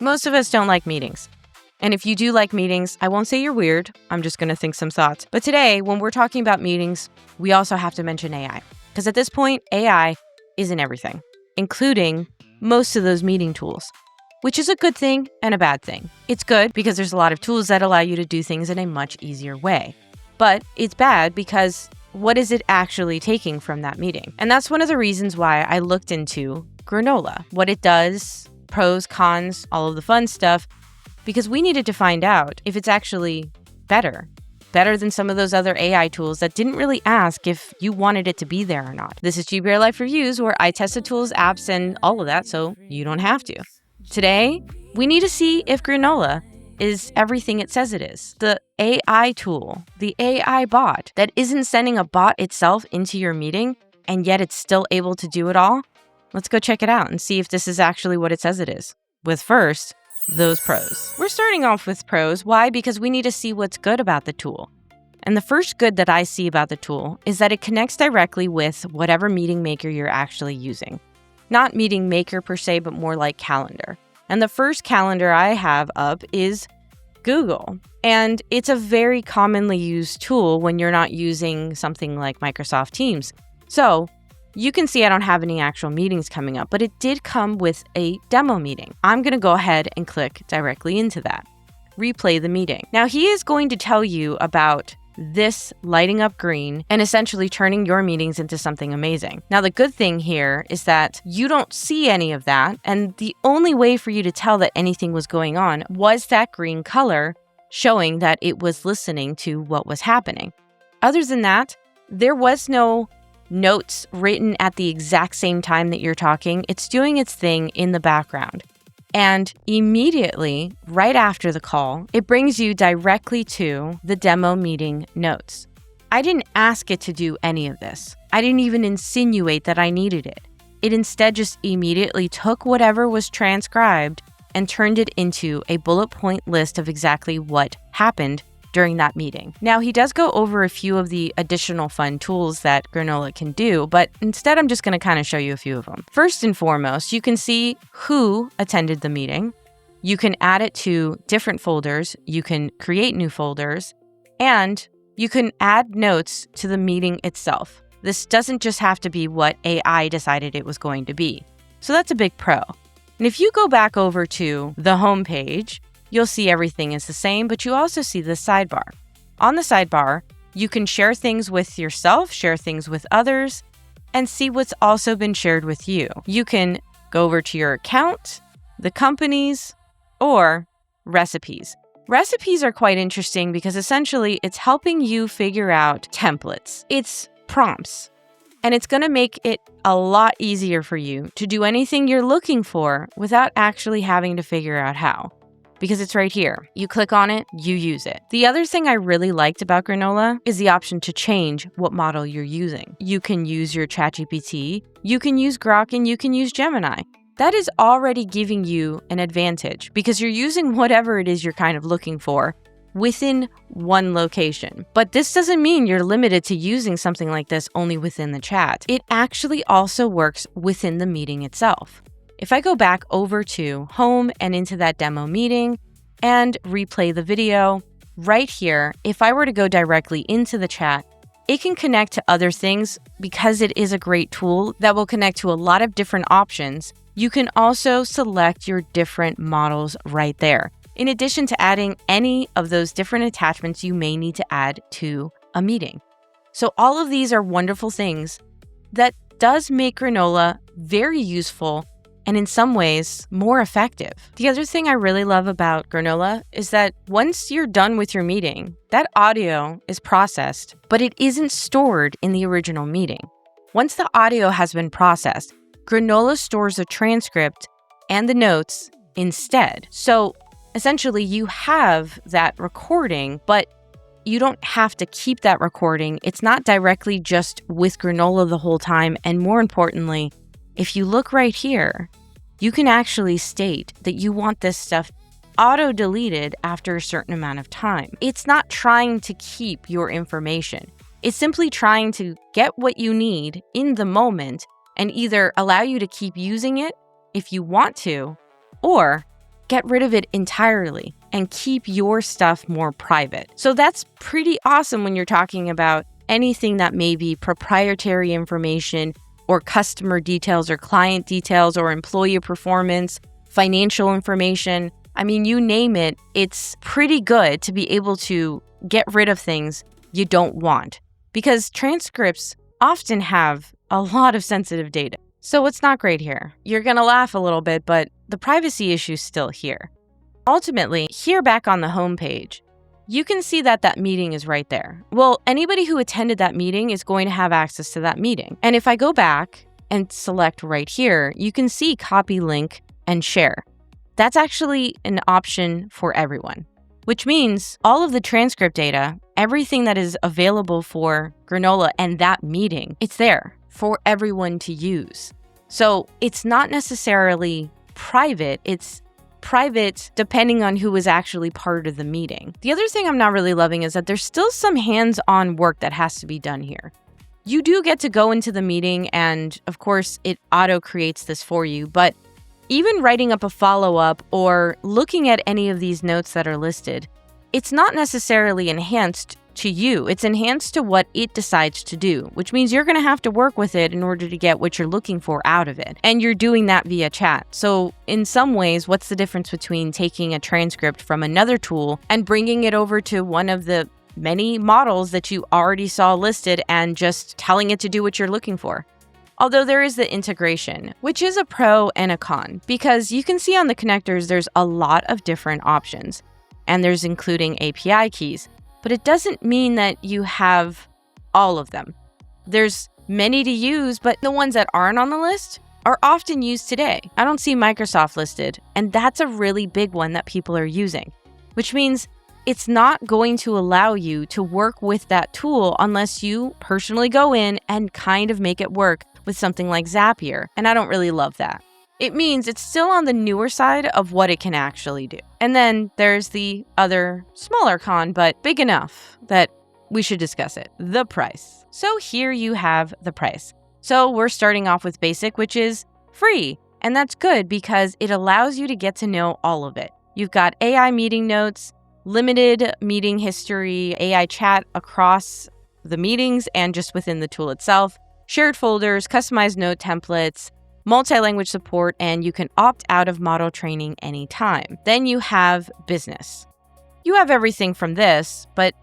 Most of us don't like meetings. And if you do like meetings, I won't say you're weird. I'm just going to think some thoughts. But today, when we're talking about meetings, we also have to mention AI. Because at this point, AI is in everything, including most of those meeting tools, which is a good thing and a bad thing. It's good because there's a lot of tools that allow you to do things in a much easier way. But it's bad because what is it actually taking from that meeting? And that's one of the reasons why I looked into Granola, what it does, pros, cons, all of the fun stuff, because we needed to find out if it's actually better than some of those other AI tools that didn't really ask if you wanted it to be there or not. This is GBRLIFE Reviews, where I test the tools, apps, and all of that so you don't have to. Today, we need to see if Granola is everything it says it is. The AI tool, the AI bot that isn't sending a bot itself into your meeting, and yet it's still able to do it all. Let's go check it out and see if this is actually what it says it is. With first, those pros. We're starting off with pros. Why? Because we need to see what's good about the tool. And the first good that I see about the tool is that it connects directly with whatever meeting maker you're actually using. Not meeting maker per se, but more like calendar. And the first calendar I have up is Google. And it's a very commonly used tool when you're not using something like Microsoft Teams. So you can see I don't have any actual meetings coming up, but it did come with a demo meeting. I'm going to go ahead and click directly into that. Replay the meeting. Now he is going to tell you about this lighting up green and essentially turning your meetings into something amazing. Now the good thing here is that you don't see any of that, and the only way for you to tell that anything was going on was that green color showing that it was listening to what was happening. Other than that, there was no notes written at the exact same time that you're talking. It's doing its thing in the background. And immediately, right after the call, it brings you directly to the demo meeting notes. I didn't ask it to do any of this. I didn't even insinuate that I needed it. It instead just immediately took whatever was transcribed and turned it into a bullet point list of exactly what happened during that meeting. Now, he does go over a few of the additional fun tools that Granola can do, but instead I'm just going to kind of show you a few of them. First and foremost, you can see who attended the meeting. You can add it to different folders. You can create new folders, and you can add notes to the meeting itself. This doesn't just have to be what AI decided it was going to be. So that's a big pro. And if you go back over to the home page, you'll see everything is the same, but you also see the sidebar. On the sidebar, you can share things with yourself, share things with others, and see what's also been shared with you. You can go over to your account, the companies, or recipes. Recipes are quite interesting because essentially it's helping you figure out templates. It's prompts, and it's going to make it a lot easier for you to do anything you're looking for without actually having to figure out how. Because it's right here. You click on it, you use it. The other thing I really liked about Granola is the option to change what model you're using. You can use your ChatGPT, you can use Grok, and you can use Gemini. That is already giving you an advantage because you're using whatever it is you're kind of looking for within one location. But this doesn't mean you're limited to using something like this only within the chat. It actually also works within the meeting itself. If I go back over to home and into that demo meeting and replay the video, right here, if I were to go directly into the chat, it can connect to other things because it is a great tool that will connect to a lot of different options. You can also select your different models right there, in addition to adding any of those different attachments you may need to add to a meeting. So all of these are wonderful things that does make Granola very useful and in some ways more effective. The other thing I really love about Granola is that once you're done with your meeting, that audio is processed, but it isn't stored in the original meeting. Once the audio has been processed, Granola stores the transcript and the notes instead. So essentially you have that recording, but you don't have to keep that recording. It's not directly just with Granola the whole time. And more importantly, if you look right here, you can actually state that you want this stuff auto-deleted after a certain amount of time. It's not trying to keep your information. It's simply trying to get what you need in the moment and either allow you to keep using it if you want to, or get rid of it entirely and keep your stuff more private. So that's pretty awesome when you're talking about anything that may be proprietary information or customer details or client details or employee performance, financial information. I mean, you name it, it's pretty good to be able to get rid of things you don't want, because transcripts often have a lot of sensitive data. So it's not great here. You're going to laugh a little bit, but the privacy issue is still here. Ultimately, here back on the home page, you can see that that meeting is right there. Well, anybody who attended that meeting is going to have access to that meeting. And if I go back and select right here, you can see copy link and share. That's actually an option for everyone, which means all of the transcript data, everything that is available for Granola and that meeting, it's there for everyone to use. So it's not necessarily private, it's private depending on who was actually part of the meeting. The other thing I'm not really loving is that there's still some hands-on work that has to be done here. You do get to go into the meeting and, of course, it auto-creates this for you, but even writing up a follow-up or looking at any of these notes that are listed, it's not necessarily enhanced to you. It's enhanced to what it decides to do, which means you're going to have to work with it in order to get what you're looking for out of it. And you're doing that via chat. So in some ways, what's the difference between taking a transcript from another tool and bringing it over to one of the many models that you already saw listed and just telling it to do what you're looking for? Although there is the integration, which is a pro and a con, because you can see on the connectors, there's a lot of different options, and there's including API keys. But it doesn't mean that you have all of them. There's many to use, but the ones that aren't on the list are often used today. I don't see Microsoft listed, and that's a really big one that people are using, which means it's not going to allow you to work with that tool unless you personally go in and kind of make it work with something like Zapier, and I don't really love that. It means it's still on the newer side of what it can actually do. And then there's the other smaller con, but big enough that we should discuss it, the price. So here you have the price. So we're starting off with basic, which is free. And that's good because it allows you to get to know all of it. You've got AI meeting notes, limited meeting history, AI chat across the meetings and just within the tool itself, shared folders, customized note templates, multi-language support, and you can opt out of model training anytime. Then you have business. You have everything from this, but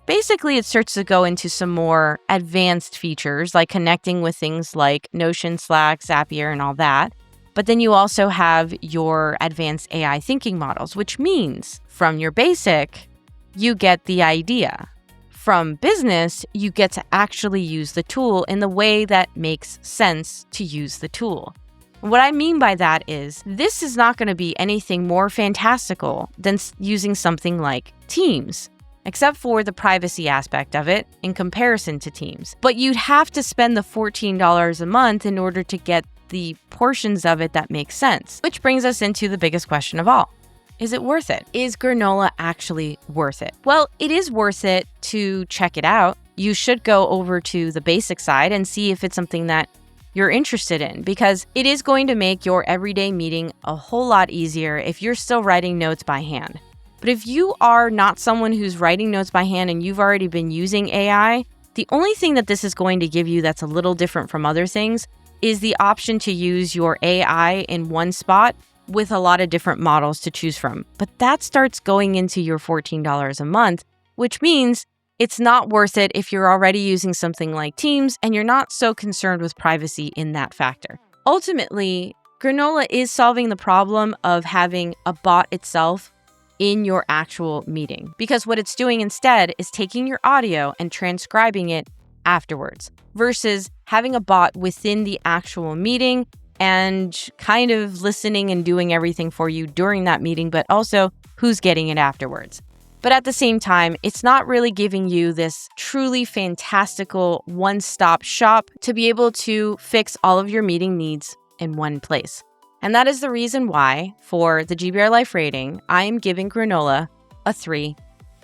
basically it starts to go into some more advanced features like connecting with things like Notion, Slack, Zapier, and all that. But then you also have your advanced AI thinking models, which means from your basic, you get the idea. From business, you get to actually use the tool in the way that makes sense to use the tool. What I mean by that is this is not going to be anything more fantastical than using something like Teams, except for the privacy aspect of it in comparison to Teams. But you'd have to spend the $14 a month in order to get the portions of it that make sense, which brings us into the biggest question of all. Is it worth it? Is Granola actually worth it? Well, it is worth it to check it out. You should go over to the basic side and see if it's something that you're interested in, because it is going to make your everyday meeting a whole lot easier if you're still writing notes by hand. But if you are not someone who's writing notes by hand and you've already been using AI, the only thing that this is going to give you that's a little different from other things is the option to use your AI in one spot with a lot of different models to choose from. But that starts going into your $14 a month, which means it's not worth it if you're already using something like Teams and you're not so concerned with privacy in that factor. Ultimately, Granola is solving the problem of having a bot itself in your actual meeting, because what it's doing instead is taking your audio and transcribing it afterwards versus having a bot within the actual meeting and kind of listening and doing everything for you during that meeting, but also who's getting it afterwards. But at the same time, it's not really giving you this truly fantastical one-stop shop to be able to fix all of your meeting needs in one place. And that is the reason why, for the GBRLIFE rating, I am giving Granola a 3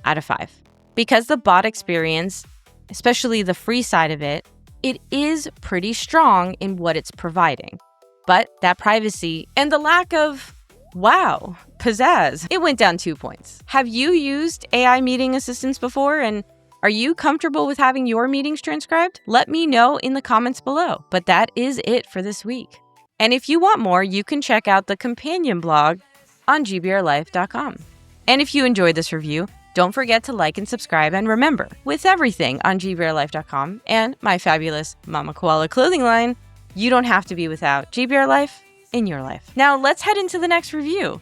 out of 5. Because the bot experience, especially the free side of it, it is pretty strong in what it's providing. But that privacy and the lack of Wow, pizzazz. It went down 2 points. Have you used AI meeting assistants before, and are you comfortable with having your meetings transcribed? Let me know in the comments below. But that is it for this week. And if you want more, you can check out the companion blog on GBRLIFE.com. And if you enjoyed this review, don't forget to like and subscribe. And remember, with everything on GBRLIFE.com and my fabulous Mama Koala clothing line, you don't have to be without GBRLIFE in your life. Now let's head into the next review.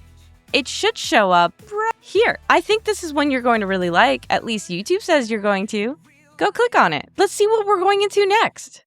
It should show up right here. I think this is one you're going to really like. At least YouTube says you're going to. Go click on it. Let's see what we're going into next.